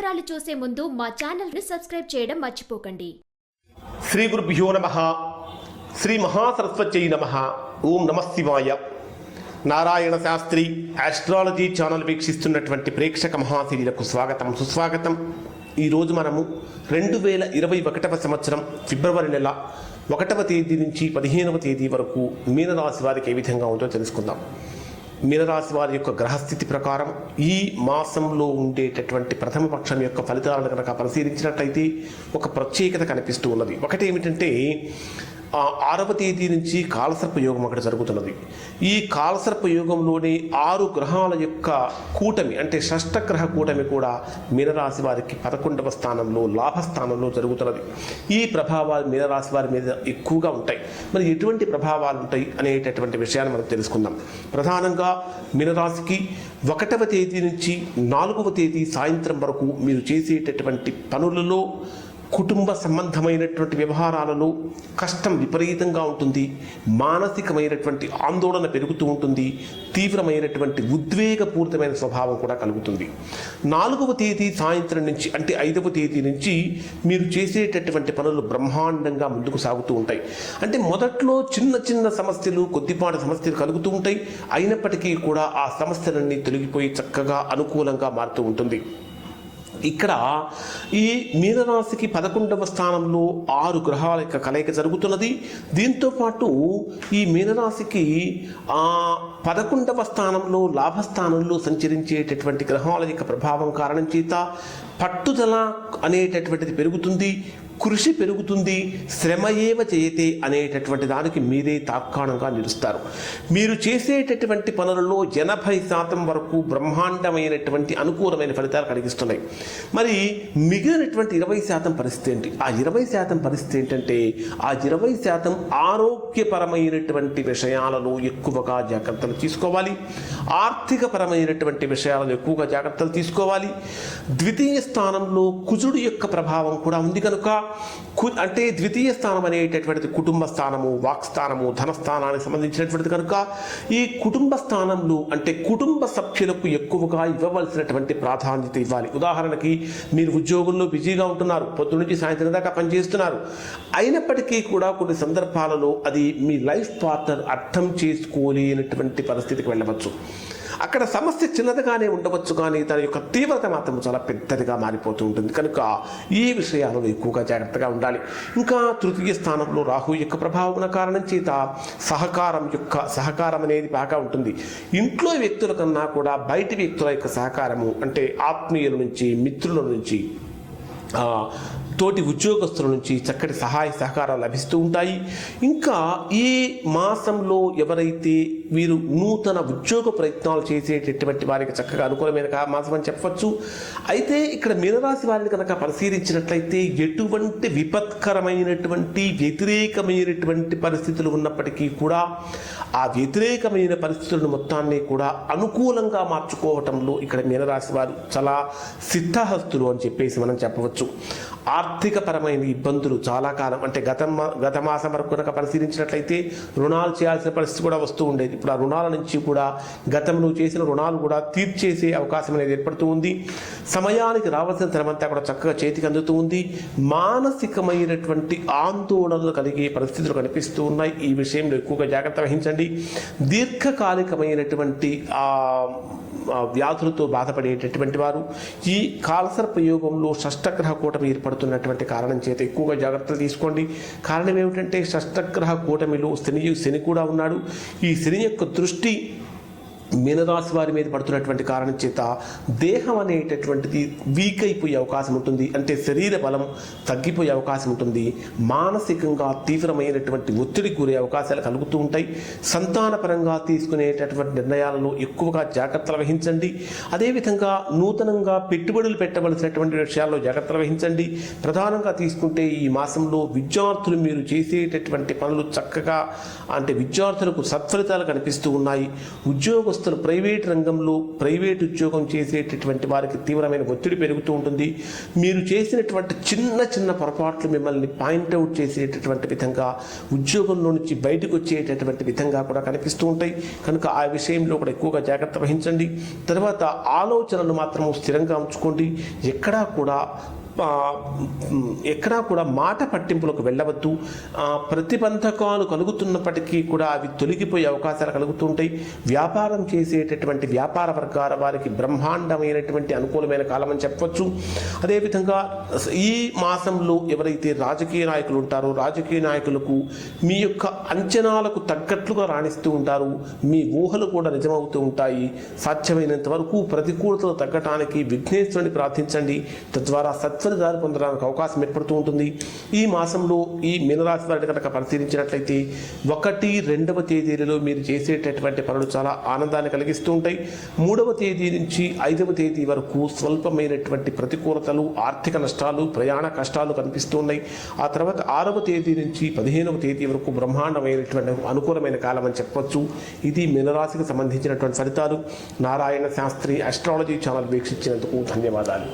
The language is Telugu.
వివరాలు చూసే ముందు మా ఛానల్ ని సబ్స్క్రైబ్ చేయడం మర్చిపోకండి. శ్రీ గురుభ్యో నమః. శ్రీ మహాసరస్వత్యై నమః. ఓం నమః శివాయ. నారాయణ శాస్త్రి ఆస్ట్రాలజీ ఛానల్ వీక్షిస్తున్నటువంటి ప్రేక్షక మహాశీలకు స్వాగతం సుస్వాగతం. ఈరోజు మనము 2021 సంవత్సరం ఫిబ్రవరి నెల 1వ తేదీ నుంచి 15వ తేదీ వరకు మీనరాశి వారికి ఏ విధంగా ఉందో తెలుసుకుందాం. మీనరాశి వారి యొక్క గ్రహస్థితి ప్రకారం ఈ మాసంలో ఉండేటటువంటి ప్రథమ పక్షం యొక్క ఫలితాలను కనుక పరిశీలించినట్లయితే ఒక ప్రత్యేకత కనిపిస్తూ ఉన్నది. ఒకటి ఏమిటంటే 6వ తేదీ నుంచి కాలసర్ప యోగం అక్కడ జరుగుతున్నది. ఈ కాలసర్ప యోగంలోని 6 గ్రహాల యొక్క కూటమి అంటే షష్టగ్రహ కూటమి కూడా మీనరాశి వారికి 11వ స్థానంలో లాభస్థానంలో జరుగుతున్నది. ఈ ప్రభావాలు మీనరాశి వారి మీద ఎక్కువగా ఉంటాయి. మరి ఎటువంటి ప్రభావాలు ఉంటాయి అనేటటువంటి విషయాన్ని మనం తెలుసుకుందాం. ప్రధానంగా మీనరాశికి 1వ తేదీ నుంచి 4వ తేదీ సాయంత్రం వరకు మీరు చేసేటటువంటి పనులలో కుటుంబ సంబంధమైనటువంటి వ్యవహారాలలో కష్టం విపరీతంగా ఉంటుంది. మానసికమైనటువంటి ఆందోళన పెరుగుతూ ఉంటుంది. తీవ్రమైనటువంటి ఉద్వేగపూరితమైన స్వభావం కూడా కలుగుతుంది. 4వ తేదీ సాయంత్రం నుంచి అంటే 5వ తేదీ నుంచి మీరు చేసేటటువంటి పనులు బ్రహ్మాండంగా ముందుకు సాగుతూ ఉంటాయి. అంటే మొదట్లో చిన్న చిన్న సమస్యలు కొద్దిపాటి సమస్యలు కలుగుతూ ఉంటాయి. అయినప్పటికీ కూడా ఆ సమస్యలన్నీ తొలగిపోయి చక్కగా అనుకూలంగా మారుతూ ఉంటుంది. ఇక్కడ ఈ మీనరాశికి 11వ స్థానంలో 6 గ్రహాల యొక్క కలయిక జరుగుతున్నది. దీంతోపాటు ఈ మీనరాశికి 11వ స్థానంలో లాభస్థానంలో సంచరించేటటువంటి గ్రహాల యొక్క ప్రభావం కారణం చేత పట్టుదల అనేటటువంటిది పెరుగుతుంది, కృషి పెరుగుతుంది. శ్రమయేవ చేయతే అనేటటువంటి దానికి మీరే తార్కాణంగా నిలుస్తారు. మీరు చేసేటటువంటి పనులలో 80% వరకు బ్రహ్మాండమైనటువంటి అనుకూలమైన ఫలితాలు కలిగిస్తున్నాయి. మరి మిగిలినటువంటి 20% పరిస్థితి ఏంటి? ఆ 20% పరిస్థితి ఏంటంటే ఆ 20% ఆరోగ్యపరమైనటువంటి విషయాలలో ఎక్కువగా జాగ్రత్తలు తీసుకోవాలి. ఆర్థికపరమైనటువంటి విషయాలలో ఎక్కువగా జాగ్రత్తలు తీసుకోవాలి. ద్వితీయ స్థానంలో కుజుడు యొక్క ప్రభావం కూడా ఉంది కనుక అంటే ద్వితీయ స్థానం అనేటటువంటిది కుటుంబ స్థానము, వాక్స్థానము, ధనస్థానానికి సంబంధించినటువంటిది కనుక ఈ కుటుంబ స్థానంలో అంటే కుటుంబ సభ్యులకు ఎక్కువగా ఇవ్వవలసినటువంటి ప్రాధాన్యత ఇవ్వాలి. ఉదాహరణకి మీరు ఉద్యోగంలో బిజీగా ఉంటున్నారు, పొద్దు నుంచి సాయంత్రం దాకా పనిచేస్తున్నారు. అయినప్పటికీ కూడా కొన్ని సందర్భాలలో అది మీ లైఫ్ పార్ట్నర్ అర్థం చేసుకోలేనటువంటి పరిస్థితికి వెళ్ళవచ్చు. అక్కడ సమస్య చిన్నదిగానే ఉండవచ్చు కానీ దాని యొక్క తీవ్రత మాత్రం చాలా పెద్దదిగా మారిపోతూ ఉంటుంది. కనుక ఈ విషయాలలో ఎక్కువగా జాగ్రత్తగా ఉండాలి. ఇంకా తృతీయ స్థానంలో రాహు యొక్క ప్రభావం కారణం చేత సహకారం అనేది బాగా ఉంటుంది. ఇంట్లో వ్యక్తుల కన్నా కూడా బయటి వ్యక్తుల యొక్క సహకారము అంటే ఆత్మీయుల నుంచి, మిత్రుల నుంచి, తోటి ఉద్యోగస్తుల నుంచి చక్కటి సహాయ సహకారాలు లభిస్తూ ఉంటాయి. ఇంకా ఈ మాసంలో ఎవరైతే వీరు నూతన ఉద్యోగ ప్రయత్నాలు చేసేటటువంటి వారికి చక్కగా అనుకూలమైన మాసం అని చెప్పవచ్చు. అయితే ఇక్కడ మీనరాశి వారిని కనుక పరిశీలించినట్లయితే ఎటువంటి విపత్కరమైనటువంటి వ్యతిరేకమైనటువంటి పరిస్థితులు ఉన్నప్పటికీ కూడా ఆ వ్యతిరేకమైన పరిస్థితులను మొత్తాన్ని కూడా అనుకూలంగా మార్చుకోవటంలో ఇక్కడ మీనరాశి వారు చాలా సిద్ధహస్తులు అని చెప్పేసి మనం చెప్పవచ్చు. ఆర్థికపరమైన ఇబ్బందులు చాలా కాలం అంటే గత మాసం వరకు కనుక పరిశీలించినట్లయితే రుణాలు చేయాల్సిన పరిస్థితి కూడా వస్తూ ఉండేది. ఇప్పుడు ఆ రుణాల నుంచి కూడా గతంలో చేసిన రుణాలు కూడా తీర్చేసే అవకాశం అనేది ఏర్పడుతూ ఉంది. సమయానికి రావాల్సిన ధనమంతా కూడా చక్కగా చేతికి అందుతూ ఉంది. మానసికమైనటువంటి ఆందోళనలు కలిగే పరిస్థితులు కనిపిస్తూ ఉన్నాయి. ఈ విషయంలో ఎక్కువగా జాగ్రత్త వహించండి. దీర్ఘకాలికమైనటువంటి వ్యాధులతో బాధపడేటటువంటి వారు ఈ కాలసర్ప యోగంలో షష్టగ్రహ కూటమి ఏర్పడుతున్నటువంటి కారణం చేత ఎక్కువగా జాగ్రత్తలు తీసుకోండి. కారణం ఏమిటంటే షష్టగ్రహ కూటమిలో శని కూడా ఉన్నాడు. ఈ శని యొక్క దృష్టి మీనరాశి వారి మీద పడుతున్నటువంటి కారణం చేత దేహం అనేటటువంటిది వీక్ అయిపోయే అవకాశం ఉంటుంది. అంటే శరీర బలం తగ్గిపోయే అవకాశం ఉంటుంది. మానసికంగా తీవ్రమైనటువంటి ఒత్తిడికి గురే అవకాశాలు కలుగుతూ ఉంటాయి. సంతానపరంగా తీసుకునేటటువంటి నిర్ణయాలలో ఎక్కువగా జాగ్రత్తలు వహించండి. అదేవిధంగా నూతనంగా పెట్టుబడులు పెట్టవలసినటువంటి విషయాల్లో జాగ్రత్తలు వహించండి. ప్రధానంగా తీసుకుంటే ఈ మాసంలో విద్యార్థులు మీరు చేసేటటువంటి పనులు చక్కగా అంటే విద్యార్థులకు సత్ఫలితాలు కనిపిస్తూ ఉన్నాయి. ఉద్యోగస్తులు ఉద్యోగస్తులు ప్రైవేట్ రంగంలో ప్రైవేట్ ఉద్యోగం చేసేటటువంటి వారికి తీవ్రమైన ఒత్తిడి పెరుగుతూ ఉంటుంది. మీరు చేసినటువంటి చిన్న చిన్న పొరపాట్లు మిమ్మల్ని పాయింట్అవుట్ చేసేటటువంటి విధంగా ఉద్యోగంలో నుంచి బయటకు వచ్చేటటువంటి విధంగా కూడా కనిపిస్తూ ఉంటాయి. కనుక ఆ విషయంలో కూడా ఎక్కువగా జాగ్రత్త వహించండి. తర్వాత ఆలోచనలు మాత్రం స్థిరంగా ఉంచుకోండి. ఎక్కడా కూడా మాట పట్టింపులకు వెళ్ళవద్దు. ప్రతిబంధకాలు కలుగుతున్నప్పటికీ కూడా అవి తొలగిపోయే అవకాశాలు కలుగుతూ ఉంటాయి. వ్యాపారం చేసేటటువంటి వ్యాపార వర్గాల వారికి బ్రహ్మాండమైనటువంటి అనుకూలమైన కాలం అని చెప్పవచ్చు. అదేవిధంగా ఈ మాసంలో ఎవరైతే రాజకీయ నాయకులు ఉంటారో రాజకీయ నాయకులకు మీ యొక్క అంచనాలకు తగ్గట్లుగా రాణిస్తూ ఉంటారు. మీ ఊహలు కూడా నిజమవుతూ ఉంటాయి. సాధ్యమైనంత వరకు ప్రతికూలతలు తగ్గటానికి విఘ్నేశ్వరుని ప్రార్థించండి. తద్వారా సత్ఫలితాలు పొందడానికి అవకాశం ఏర్పడుతూ ఉంటుంది. ఈ మాసంలో ఈ మీనరాశి వారిని కనుక పరిశీలించినట్లయితే 1, 2వ తేదీలలో మీరు చేసేటటువంటి పనులు చాలా ఆనందాన్ని కలిగిస్తూ ఉంటాయి. 3వ తేదీ నుంచి 5వ తేదీ వరకు స్వల్పమైనటువంటి ప్రతికూలతలు, ఆర్థిక నష్టాలు, ప్రయాణ కష్టాలు కనిపిస్తూ ఉన్నాయి. ఆ తర్వాత 6వ తేదీ నుంచి 15వ తేదీ వరకు బ్రహ్మాండమైనటువంటి అనుకూలమైన కాలం అని చెప్పవచ్చు. ఇది మీనరాశికి సంబంధించినటువంటి ఫలితాలు. నారాయణ శాస్త్రి ఆస్ట్రాలజీ ఛానల్ వీక్షించినందుకు ధన్యవాదాలు.